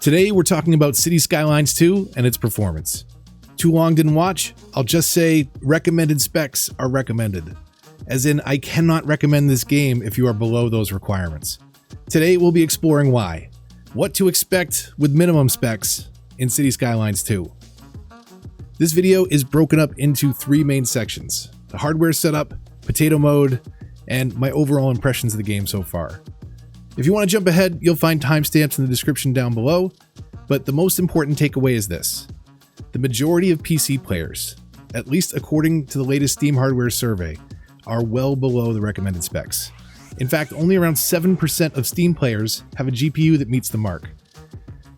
Today we're talking about Cities Skylines II and its performance. Too long didn't watch? I'll just say recommended specs are recommended. As in, I cannot recommend this game if you are below those requirements. Today we'll be exploring why. What to expect with minimum specs in Cities Skylines II. This video is broken up into three main sections: the hardware setup, potato mode, and my overall impressions of the game so far. If you want to jump ahead, you'll find timestamps in the description down below, but the most important takeaway is this. The majority of PC players, at least according to the latest Steam hardware survey, are well below the recommended specs. In fact, only around 7% of Steam players have a GPU that meets the mark.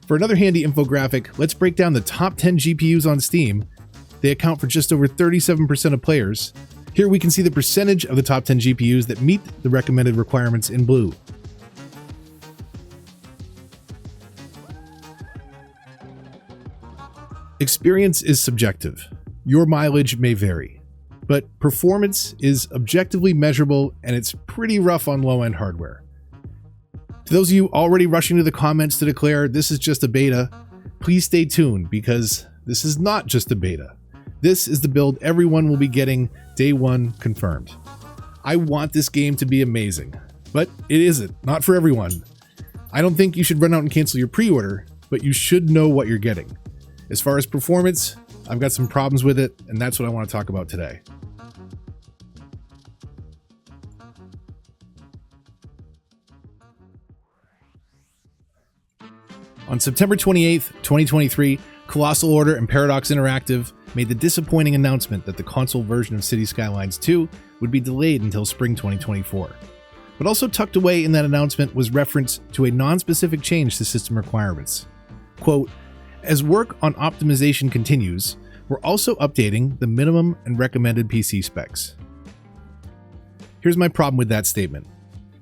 For another handy infographic, let's break down the top 10 GPUs on Steam. They account for just over 37% of players. Here we can see the percentage of the top 10 GPUs that meet the recommended requirements in blue. Experience is subjective. Your mileage may vary, but performance is objectively measurable, and it's pretty rough on low-end hardware. To those of you already rushing to the comments to declare this is just a beta, please stay tuned, because this is not just a beta. This is the build everyone will be getting day one confirmed. I want this game to be amazing, but it isn't, not for everyone. I don't think you should run out and cancel your pre-order, but you should know what you're getting. As far as performance, I've got some problems with it, and that's what I want to talk about today. On September 28th, 2023, Colossal Order and Paradox Interactive made the disappointing announcement that the console version of Cities Skylines II would be delayed until spring 2024. But also tucked away in that announcement was reference to a non-specific change to system requirements. Quote, "As work on optimization continues, we're also updating the minimum and recommended PC specs." Here's my problem with that statement.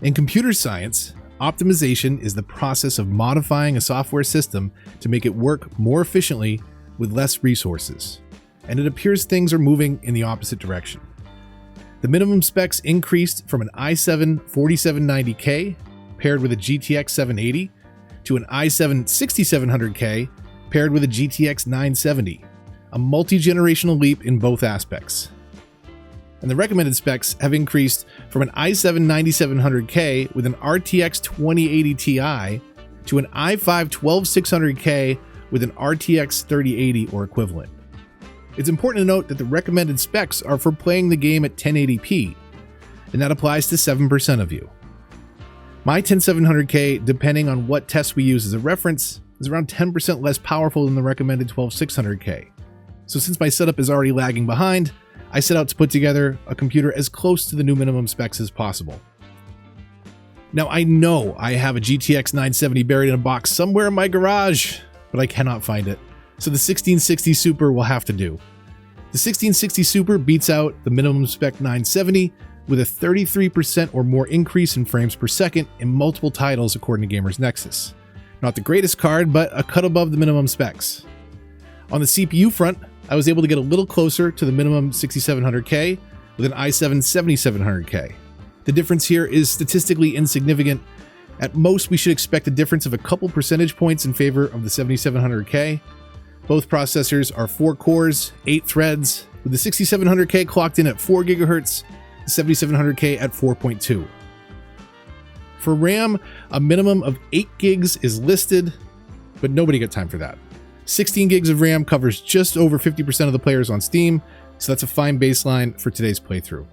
In computer science, optimization is the process of modifying a software system to make it work more efficiently with less resources. And it appears things are moving in the opposite direction. The minimum specs increased from an i7 4790K paired with a GTX 780 to an i7 6700K paired with a GTX 970, a multi-generational leap in both aspects. And the recommended specs have increased from an i7 9700K with an RTX 2080 Ti to an i5 12600K with an RTX 3080 or equivalent. It's important to note that the recommended specs are for playing the game at 1080p, and that applies to 7% of you. My 10700K, depending on what test we use as a reference, is around 10% less powerful than the recommended 12600K. So since my setup is already lagging behind, I set out to put together a computer as close to the new minimum specs as possible. Now I know I have a GTX 970 buried in a box somewhere in my garage, but I cannot find it. So the 1660 Super will have to do. The 1660 Super beats out the minimum spec 970 with a 33% or more increase in frames per second in multiple titles according to Gamers Nexus. Not the greatest card, but a cut above the minimum specs. On the CPU front, I was able to get a little closer to the minimum 6700K with an i7 7700K. The difference here is statistically insignificant. At most, we should expect a difference of a couple percentage points in favor of the 7700K. Both processors are 4 cores, 8 threads, with the 6700K clocked in at 4 GHz, the 7700K at 4.2. For RAM, a minimum of 8 gigs is listed, but nobody got time for that. 16 gigs of RAM covers just over 50% of the players on Steam, so that's a fine baseline for today's playthrough.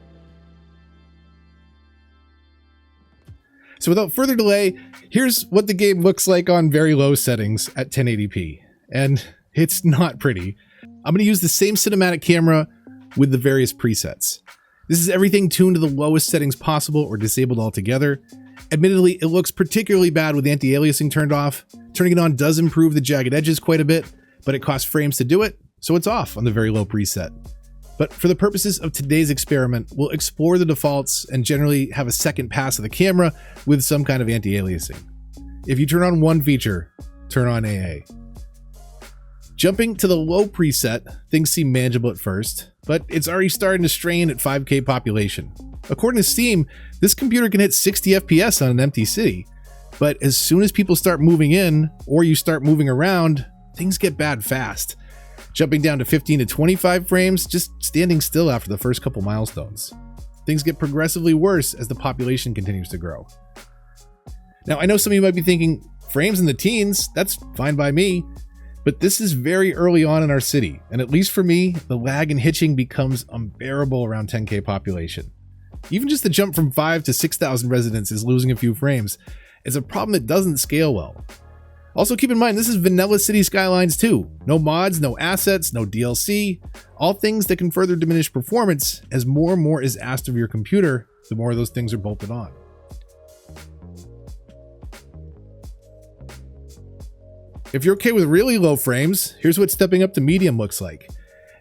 So without further delay, here's what the game looks like on very low settings at 1080p. And it's not pretty. I'm going to use the same cinematic camera with the various presets. This is everything tuned to the lowest settings possible or disabled altogether. Admittedly, it looks particularly bad with anti-aliasing turned off. Turning it on does improve the jagged edges quite a bit, but it costs frames to do it, so it's off on the very low preset. But for the purposes of today's experiment, we'll explore the defaults and generally have a second pass of the camera with some kind of anti-aliasing. If you turn on one feature, turn on AA. Jumping to the low preset, things seem manageable at first, but it's already starting to strain at 5K population. According to Steam, this computer can hit 60 FPS on an empty city. But as soon as people start moving in or you start moving around, things get bad fast. Jumping down to 15 to 25 frames, just standing still after the first couple milestones. Things get progressively worse as the population continues to grow. Now, I know some of you might be thinking, frames in the teens, that's fine by me, but this is very early on in our city, and at least for me, the lag and hitching becomes unbearable around 10K population. Even just the jump from 5 to 6,000 residents is losing a few frames. It's a problem that doesn't scale well. Also keep in mind, this is vanilla Cities Skylines II. No mods, no assets, no DLC, all things that can further diminish performance as more and more is asked of your computer, the more those things are bolted on. If you're okay with really low frames, here's what stepping up to medium looks like.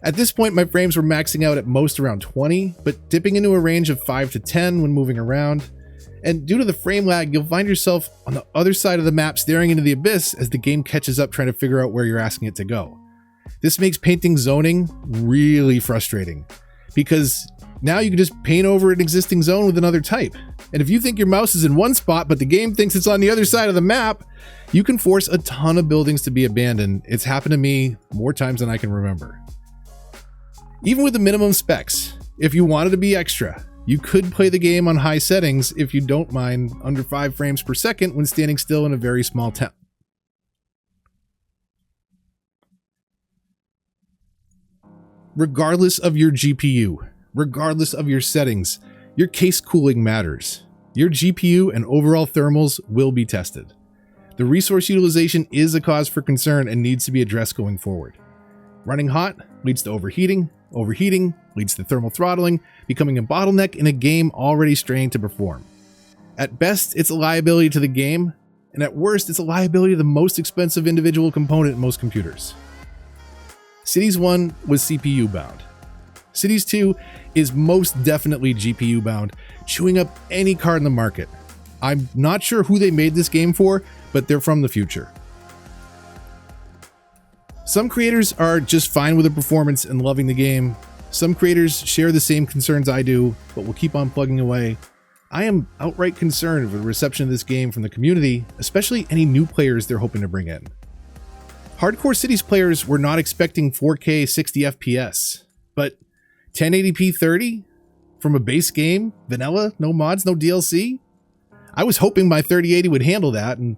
At this point, my frames were maxing out at most around 20, but dipping into a range of 5 to 10 when moving around. And due to the frame lag, you'll find yourself on the other side of the map staring into the abyss as the game catches up trying to figure out where you're asking it to go. This makes painting zoning really frustrating, because now you can just paint over an existing zone with another type. And if you think your mouse is in one spot, but the game thinks it's on the other side of the map, you can force a ton of buildings to be abandoned. It's happened to me more times than I can remember. Even with the minimum specs, if you wanted to be extra, you could play the game on high settings if you don't mind under 5 frames per second when standing still in a very small town. Regardless of your GPU, regardless of your settings, your case cooling matters. Your GPU and overall thermals will be tested. The resource utilization is a cause for concern and needs to be addressed going forward. Running hot leads to overheating. Overheating leads to thermal throttling, becoming a bottleneck in a game already strained to perform. At best, it's a liability to the game, and at worst, it's a liability to the most expensive individual component in most computers. Cities 1 was CPU bound. Cities 2 is most definitely GPU bound, chewing up any card in the market. I'm not sure who they made this game for, but they're from the future. Some creators are just fine with the performance and loving the game. Some creators share the same concerns I do, but will keep on plugging away. I am outright concerned with the reception of this game from the community, especially any new players they're hoping to bring in. Hardcore Cities players were not expecting 4K 60 FPS, but 1080p 30 from a base game, vanilla, no mods, no DLC? I was hoping my 3080 would handle that, and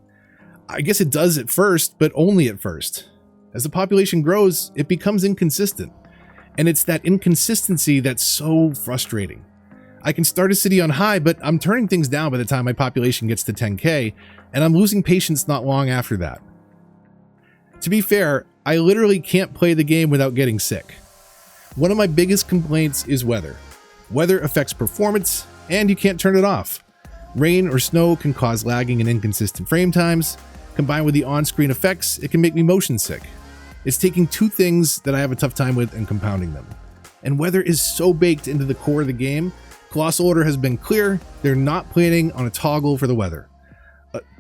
I guess it does at first, but only at first. As the population grows, it becomes inconsistent, and it's that inconsistency that's so frustrating. I can start a city on high, but I'm turning things down by the time my population gets to 10K, and I'm losing patience not long after that. To be fair, I literally can't play the game without getting sick. One of my biggest complaints is weather. Weather affects performance, and you can't turn it off. Rain or snow can cause lagging and inconsistent frame times. Combined with the on-screen effects, it can make me motion sick. It's taking two things that I have a tough time with and compounding them. And weather is so baked into the core of the game, Colossal Order has been clear, they're not planning on a toggle for the weather.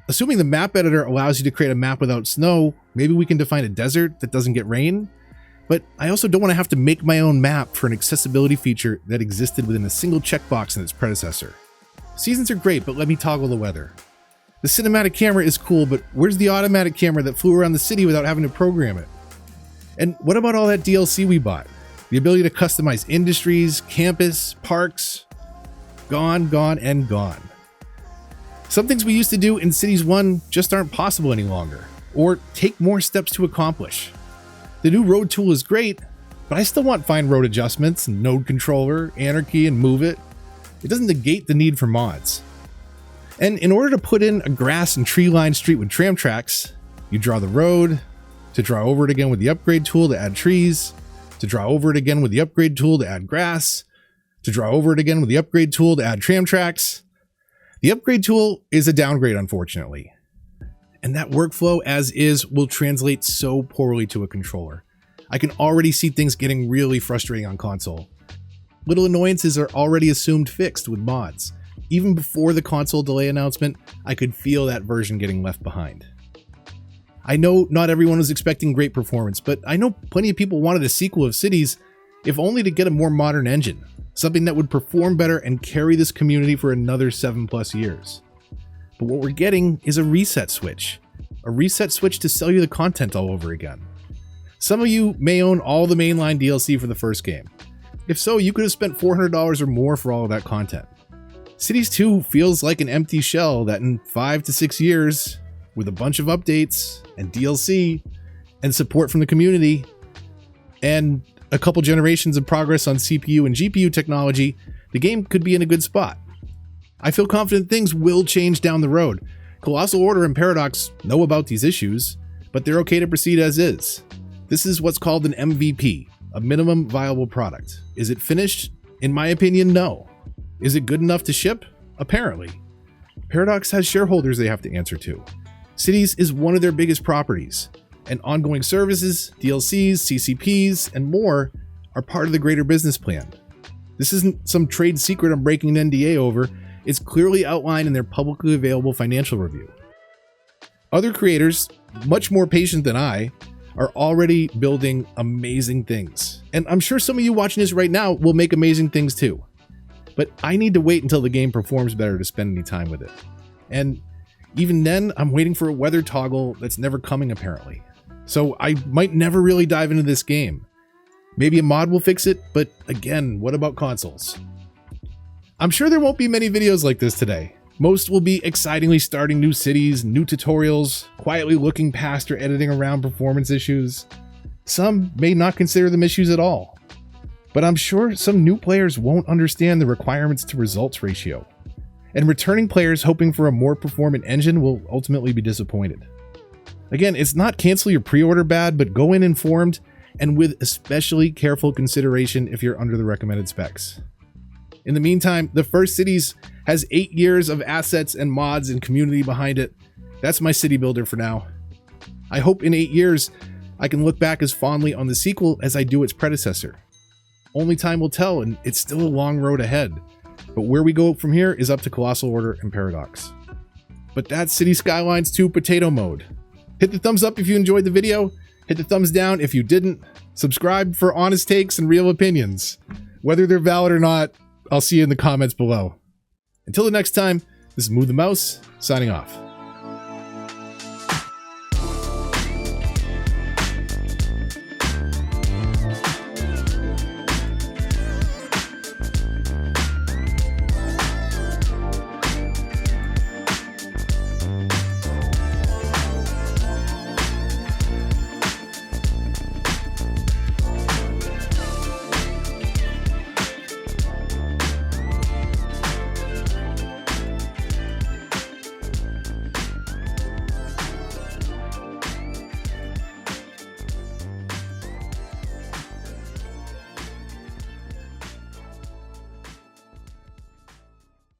Assuming the map editor allows you to create a map without snow, maybe we can define a desert that doesn't get rain. But I also don't want to have to make my own map for an accessibility feature that existed within a single checkbox in its predecessor. Seasons are great, but let me toggle the weather. The cinematic camera is cool, but where's the automatic camera that flew around the city without having to program it? And what about all that DLC we bought? The ability to customize industries, campus, parks? Gone, gone, and gone. Some things we used to do in Cities 1 just aren't possible any longer, or take more steps to accomplish. The new road tool is great, but I still want fine road adjustments, and node controller, anarchy, and move it. It doesn't negate the need for mods. And in order to put in a grass and tree-lined street with tram tracks, you draw the road, to draw over it again with the upgrade tool to add trees, to draw over it again with the upgrade tool to add grass, to draw over it again with the upgrade tool to add tram tracks. The upgrade tool is a downgrade, unfortunately. And that workflow as is will translate so poorly to a controller. I can already see things getting really frustrating on console. Little annoyances are already assumed fixed with mods. Even before the console delay announcement, I could feel that version getting left behind. I know not everyone was expecting great performance, but I know plenty of people wanted a sequel of Cities, if only to get a more modern engine, something that would perform better and carry this community for another 7+ years. But what we're getting is a reset switch. A reset switch to sell you the content all over again. Some of you may own all the mainline DLC for the first game. If so, you could have spent $400 or more for all of that content. Cities 2 feels like an empty shell that in 5 to 6 years, with a bunch of updates and DLC and support from the community and a couple generations of progress on CPU and GPU technology, the game could be in a good spot. I feel confident things will change down the road. Colossal Order and Paradox know about these issues, but they're okay to proceed as is. This is what's called an MVP, a minimum viable product. Is it finished? In my opinion, no. Is it good enough to ship? Apparently. Paradox has shareholders they have to answer to. Cities is one of their biggest properties, and ongoing services, DLCs, CCPs, and more are part of the greater business plan. This isn't some trade secret I'm breaking an NDA over. It's clearly outlined in their publicly available financial review. Other creators, much more patient than I, are already building amazing things. And I'm sure some of you watching this right now will make amazing things too. But I need to wait until the game performs better to spend any time with it. And even then, I'm waiting for a weather toggle that's never coming apparently. So I might never really dive into this game. Maybe a mod will fix it, but again, what about consoles? I'm sure there won't be many videos like this today. Most will be excitingly starting new cities, new tutorials, quietly looking past or editing around performance issues. Some may not consider them issues at all. But I'm sure some new players won't understand the requirements to results ratio. And returning players hoping for a more performant engine will ultimately be disappointed. Again, it's not cancel your pre-order bad, but go in informed and with especially careful consideration if you're under the recommended specs. In the meantime, the first Cities has 8 years of assets and mods and community behind it. That's my city builder for now. I hope in 8 years, I can look back as fondly on the sequel as I do its predecessor. Only time will tell, and it's still a long road ahead. But where we go from here is up to Colossal Order and Paradox. But that's Cities Skylines II Potato Mode. Hit the thumbs up if you enjoyed the video. Hit the thumbs down if you didn't. Subscribe for honest takes and real opinions. Whether they're valid or not, I'll see you in the comments below. Until the next time, this is Move the Mouse, signing off.